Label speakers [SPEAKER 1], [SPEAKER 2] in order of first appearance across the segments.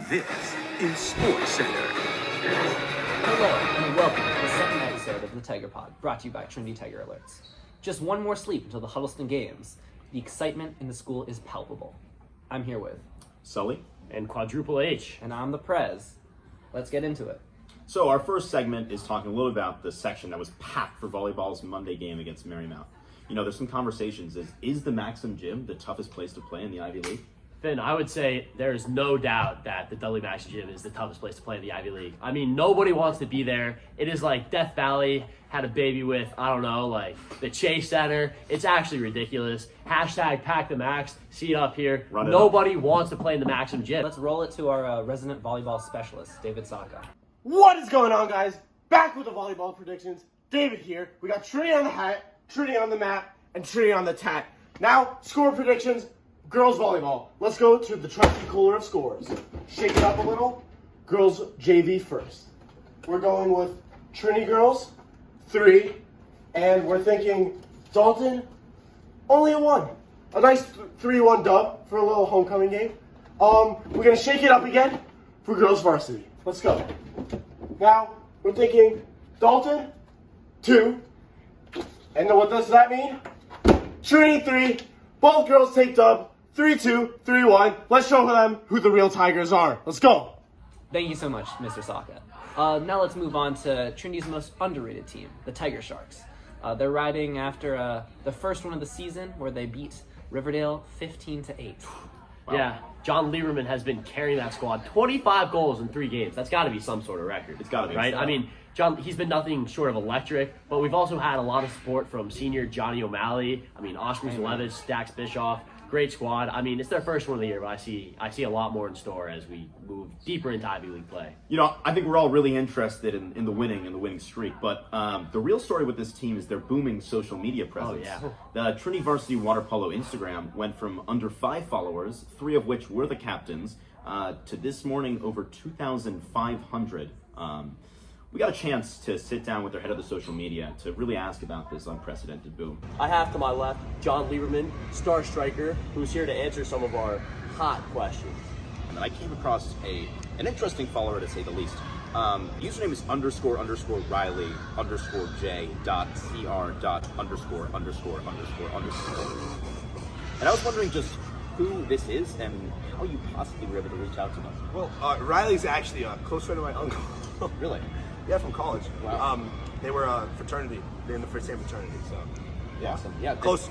[SPEAKER 1] This is Sports Center.
[SPEAKER 2] Hello, and welcome to the second episode of the Tiger Pod, brought to you by Trinity Tiger Alerts. Just one more sleep until the Huddleston Games. The excitement in the school is palpable. I'm here with
[SPEAKER 3] Sully.
[SPEAKER 4] And Quadruple H.
[SPEAKER 2] And I'm the Prez. Let's get into it.
[SPEAKER 3] So our first segment is talking a little about the section that was packed for volleyball's Monday game against Marymount. You know, there's some conversations. Is the Maxim Gym the toughest place to play in the Ivy League?
[SPEAKER 4] Finn, I would say there's no doubt that the Dudley Maxim Gym is the toughest place to play in the Ivy League. I mean, nobody wants to be there. It is like Death Valley had a baby with, I don't know, like the Chase Center. It's actually ridiculous. Hashtag pack the max. See it up here. Nobody wants to play in the Maxim Gym.
[SPEAKER 2] Let's roll it to our resident volleyball specialist, David Saka.
[SPEAKER 5] What is going on, guys? Back with the volleyball predictions. David here. We got Trinity on the hat, Trinity on the map, and Trinity on the tat. Now, score predictions. Girls volleyball. Let's go to the trusty cooler of scores. Shake it up a little. Girls JV first. We're going with Trinity girls, 3. And we're thinking Dalton, only a 1. A nice 3-1 dub for a little homecoming game. We're going to shake it up again for girls varsity. Let's go. Now, we're thinking Dalton, 2. And then what does that mean? Trinity 3. Both girls take dub. 3-2, 3-1. Let's show them who the real Tigers are. Let's go.
[SPEAKER 2] Thank you so much, Mr. Saka. Now let's move on to Trinity's most underrated team, the Tiger Sharks. They're riding after the first one of the season where they beat Riverdale 15-8.
[SPEAKER 4] Wow. Yeah, John Lieberman has been carrying that squad. 25 goals in 3 games. That's got to be some sort of record.
[SPEAKER 3] It's got to be.
[SPEAKER 4] Right? I mean, John, he's been nothing short of electric, but we've also had a lot of support from senior Johnny O'Malley. I mean, Oscar Zalevich, Dax Bischoff. Great squad. I mean, it's their first one of the year, but I see a lot more in store as we move deeper into Ivy League play.
[SPEAKER 3] You know, I think we're all really interested in the winning streak, but the real story with this team is their booming social media presence.
[SPEAKER 4] Oh,
[SPEAKER 3] The
[SPEAKER 4] yeah.
[SPEAKER 3] Trinity Varsity Water Polo Instagram went from under 5 followers, 3 of which were the captains, to this morning over 2,500. We got a chance to sit down with their head of the social media to really ask about this unprecedented boom.
[SPEAKER 4] I have to my left John Lieberman, star striker, who's here to answer some of our hot questions.
[SPEAKER 3] And I came across an interesting follower, to say the least. Username is __Riley _J .cr._____. And I was wondering just who this is and how you possibly were able to reach out to them.
[SPEAKER 6] Well, Riley's actually a close friend of my uncle.
[SPEAKER 3] Really?
[SPEAKER 6] Yeah, from college.
[SPEAKER 3] Wow.
[SPEAKER 6] They were a fraternity. They're in the same fraternity, so yeah.
[SPEAKER 3] Awesome. Yeah.
[SPEAKER 6] Close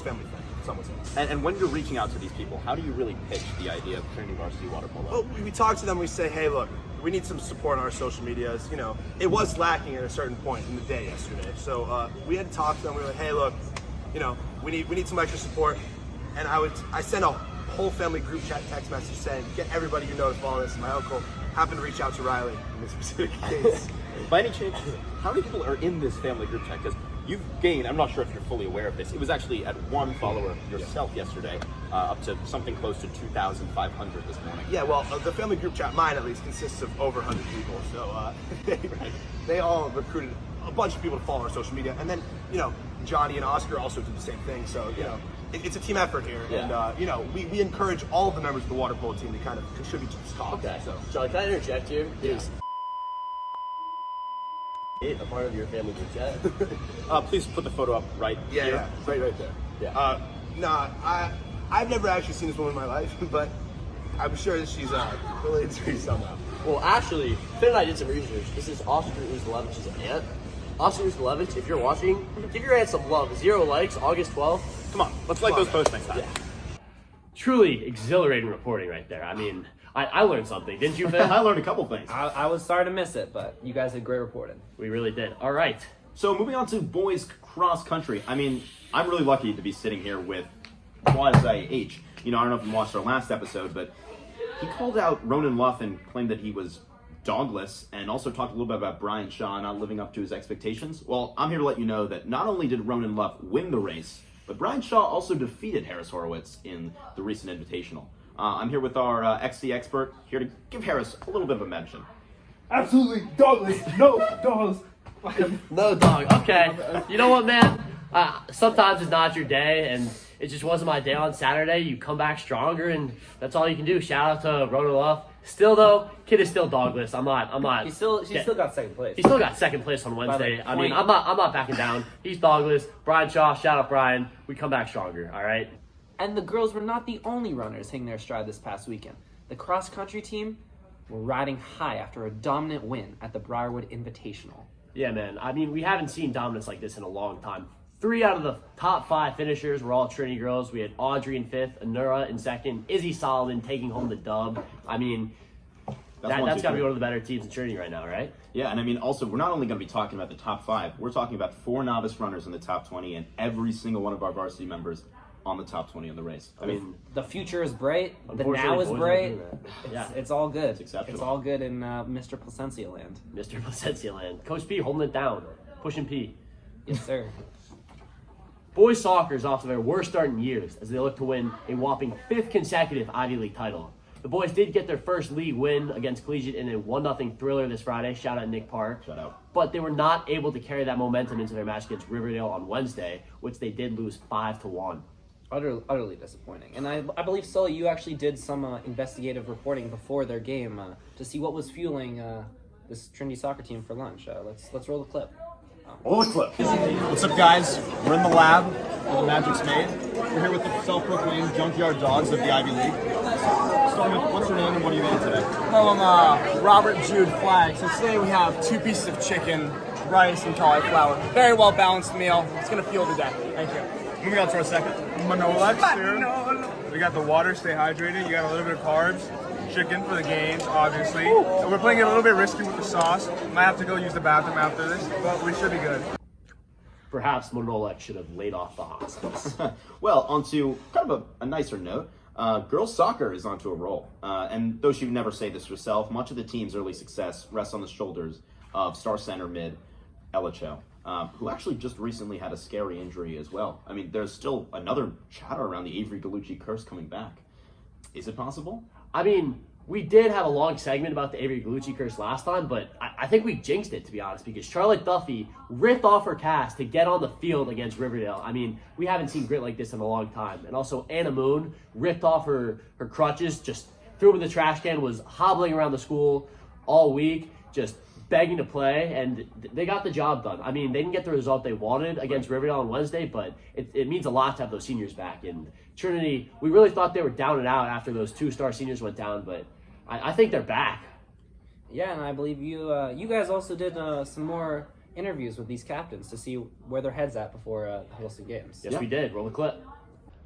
[SPEAKER 6] family friend, some would say.
[SPEAKER 3] And when you're reaching out to these people, how do you really pitch the idea of Trinity Varsity Water Polo?
[SPEAKER 6] Well, we talk to them. We say, hey, look, we need some support on our social medias. You know, it was lacking at a certain point in the day yesterday. So we had to talk to them. We were like, hey, look, you know, we need some extra support. And I sent a whole family group chat text message saying, get everybody you know to follow this. And my uncle happened to reach out to Riley in this specific case.
[SPEAKER 3] By any chance, how many people are in this family group chat? Because you've gained, I'm not sure if you're fully aware of this, it was actually at 1 follower yourself yesterday, up to something close to 2,500 this morning.
[SPEAKER 6] Yeah, well, the family group chat, mine at least, consists of over 100 people. So they all recruited a bunch of people to follow our social media. And then, you know, Johnny and Oscar also did the same thing. So, you know, it's a team effort here.
[SPEAKER 3] Yeah.
[SPEAKER 6] And, you know, we encourage all of the members of the water polo team to kind of contribute to this cause.
[SPEAKER 4] Okay.
[SPEAKER 6] So,
[SPEAKER 4] John, can I interject here? Is it a part of your family group chat?
[SPEAKER 3] Please put the photo up right here.
[SPEAKER 6] Yeah, right there.
[SPEAKER 3] Yeah.
[SPEAKER 6] I've never actually seen this woman in my life, but I'm sure that she's related to me somehow.
[SPEAKER 4] Well, actually, Finn and I did some research. This is Oscar Uzlevich's aunt. Oscar Uzlevich, if you're watching, give your aunt some love. 0 likes, August 12th.
[SPEAKER 3] Come on, let's like those posts next time.
[SPEAKER 4] Yeah. Truly exhilarating reporting right there. I mean, I learned something. Didn't you, Finn?
[SPEAKER 3] I learned a couple things.
[SPEAKER 2] I was sorry to miss it, but you guys did great reporting.
[SPEAKER 4] We really did. All right.
[SPEAKER 3] So moving on to boys cross country. I mean, I'm really lucky to be sitting here with Quasi H. You know, I don't know if you watched our last episode, but he called out Ronan Luff and claimed that he was dogless, and also talked a little bit about Brian Shaw not living up to his expectations. Well, I'm here to let you know that not only did Ronan Luff win the race, but Brian Shaw also defeated Harris Horowitz in the recent Invitational. I'm here with our XC expert, here to give Harris a little bit of a mention.
[SPEAKER 5] Absolutely dogless. No dogs.
[SPEAKER 4] No dog. Okay. You know what, man? Sometimes it's not your day, and it just wasn't my day on Saturday. You come back stronger, and that's all you can do. Shout out to Ronan Luff. Still though, kid is still dogless. I'm not.
[SPEAKER 2] He still got second place.
[SPEAKER 4] He still got second place on Wednesday. I mean, I'm not backing down. He's dogless. Brian Shaw, shout out Brian. We come back stronger. All right.
[SPEAKER 2] And the girls were not the only runners hitting their stride this past weekend. The cross-country team were riding high after a dominant win at the Briarwood Invitational.
[SPEAKER 4] Yeah, man. I mean, we haven't seen dominance like this in a long time. 3 out of the top 5 finishers were all Trinity girls. We had Audrey in 5th, Anura in 2nd, Izzy Solomon taking home the dub. I mean, that's got to be one of the better teams in Trinity right now, right?
[SPEAKER 3] Yeah, and I mean, also, we're not only going to be talking about the top 5, we're talking about 4 novice runners in the top 20 and every single one of our varsity members on the top 20 in the race.
[SPEAKER 2] I mean, the future is bright. The
[SPEAKER 4] Unfortunately,
[SPEAKER 2] now is
[SPEAKER 4] boys
[SPEAKER 2] bright.
[SPEAKER 4] Yeah.
[SPEAKER 2] It's all good.
[SPEAKER 3] It's exceptional.
[SPEAKER 2] It's all good in Mr. Placencia land.
[SPEAKER 4] Mr. Placencia land. Coach P holding it down. Pushing P.
[SPEAKER 2] Yes, sir.
[SPEAKER 4] Boys soccer is off to their worst start in years as they look to win a whopping 5th consecutive Ivy League title. The boys did get their first league win against Collegiate in a 1-0 thriller this Friday. Shout out Nick Park.
[SPEAKER 3] Shout out.
[SPEAKER 4] But they were not able to carry that momentum into their match against Riverdale on Wednesday, which they did lose 5-1.
[SPEAKER 2] Utterly disappointing. And I believe, Sully, you actually did some investigative reporting before their game to see what was fueling this Trinity soccer team for lunch. Let's roll the clip.
[SPEAKER 3] Roll the clip.
[SPEAKER 7] What's up, guys? We're in the lab where the magic's made. We're here with the self-proclaimed junkyard dogs of the Ivy League. Starting with, what's your name and what are you eating today?
[SPEAKER 8] Hello, I'm Robert Jude Flagg. So today we have 2 pieces of chicken, rice, and cauliflower. Very well balanced meal. It's gonna fuel the day. Thank you.
[SPEAKER 7] Moving on to our second. Manolex here. We got the water, stay hydrated. You got a little bit of carbs. Chicken for the gains, obviously. And we're playing it a little bit risky with the sauce. Might have to go use the bathroom after this, but we should be good.
[SPEAKER 4] Perhaps Monolek should have laid off the hot sauce.
[SPEAKER 3] Well, onto kind of a nicer note. Girls soccer is onto a roll. And though she would never say this herself, much of the team's early success rests on the shoulders of star center mid Ella Cho, who actually just recently had a scary injury as well. I mean, there's still another chatter around the Avery Gallucci curse coming back. Is it possible?
[SPEAKER 4] I mean, we did have a long segment about the Avery Gallucci curse last time, but I think we jinxed it, to be honest, because Charlotte Duffy ripped off her cast to get on the field against Riverdale. I mean, we haven't seen grit like this in a long time. And also, Anna Moon ripped off her crutches, just threw them in the trash can, was hobbling around the school all week, just begging to play, and they got the job done. I mean, they didn't get the result they wanted against Riverdale on Wednesday, but it means a lot to have those seniors back. And Trinity, we really thought they were down and out after those 2-star seniors went down, but I think they're back.
[SPEAKER 2] Yeah, and I believe you guys also did some more interviews with these captains to see where their heads at before the Huddleston Games.
[SPEAKER 4] Yes, we did. Roll the clip.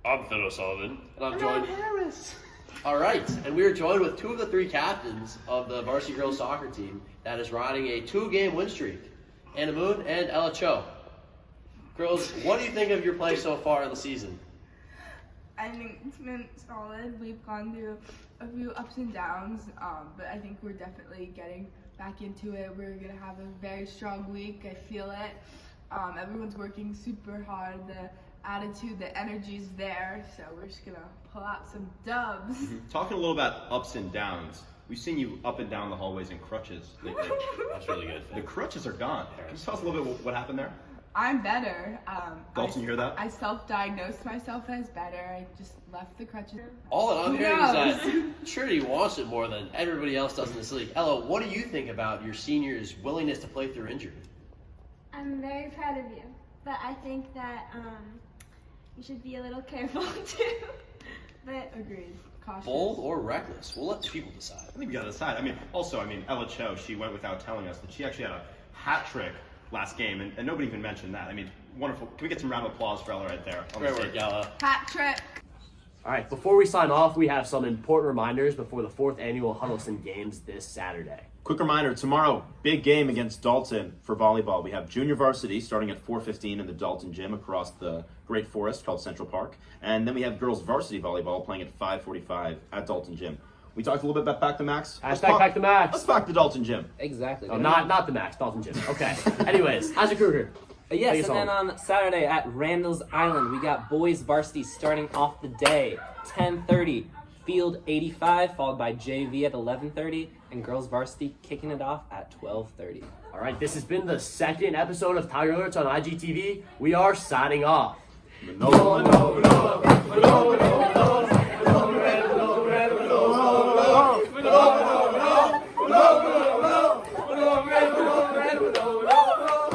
[SPEAKER 9] I'm Finn O'Sullivan. And I'm joined. All right, and we are joined with 2 of the 3 captains of the varsity girls soccer team that is riding a 2-game win streak, Anna Moon and Ella Cho. Girls, what do you think of your play so far in the season?
[SPEAKER 10] I think it's been solid. We've gone through a few ups and downs, but I think we're definitely getting back into it. We're going to have a very strong week. I feel it. Everyone's working super hard. The attitude, the energy's there, so we're just going to pull out some dubs.
[SPEAKER 11] Talking a little about ups and downs, we've seen you up and down the hallways in crutches lately.
[SPEAKER 9] That's really good.
[SPEAKER 11] The crutches are gone. Can you tell us a little bit what happened there?
[SPEAKER 10] I'm better.
[SPEAKER 11] Dalton, you hear that?
[SPEAKER 10] I self-diagnosed myself as better. I just left the crutches.
[SPEAKER 9] All that I'm hearing is that Trinity wants it more than everybody else does in this league. Ella, what do you think about your seniors' willingness to play through injury?
[SPEAKER 12] I'm very proud of you, but I think that you should be a little careful too. But
[SPEAKER 10] agreed. Cautious.
[SPEAKER 9] Bold or reckless? We'll let the people decide.
[SPEAKER 11] I think we got to decide. I mean, Ella Cho, she went without telling us that she actually had a hat trick last game, and nobody even mentioned that. I mean, wonderful. Can we get some round of applause for Ella right there?
[SPEAKER 9] Great work, Ella.
[SPEAKER 10] Hat trick.
[SPEAKER 4] All right, before we sign off, we have some important reminders before the 4th Annual Huddleston Games this Saturday.
[SPEAKER 3] Quick reminder, tomorrow, big game against Dalton for volleyball. We have junior varsity starting at 4:15 in the Dalton gym across the Great Forest called Central Park. And then we have girls varsity volleyball playing at 5:45 at Dalton gym. We talked a little bit about Back the Max.
[SPEAKER 4] Hashtag Back the Max.
[SPEAKER 3] Let's back the Dalton gym.
[SPEAKER 2] Exactly.
[SPEAKER 4] Oh, not the Max, Dalton Gym. Okay. Anyways, how's your Kruger?
[SPEAKER 2] Yes, and then on Saturday at Randall's Island, we got boys varsity starting off the day, 10:30. Field 85, followed by JV at 11:30, and girls varsity kicking it off at 12:30.
[SPEAKER 4] All right, this has been the 2nd episode of Tiger Alerts on IGTV. We are signing off.
[SPEAKER 3] Manola, Manola, Manola, Manola, Manola.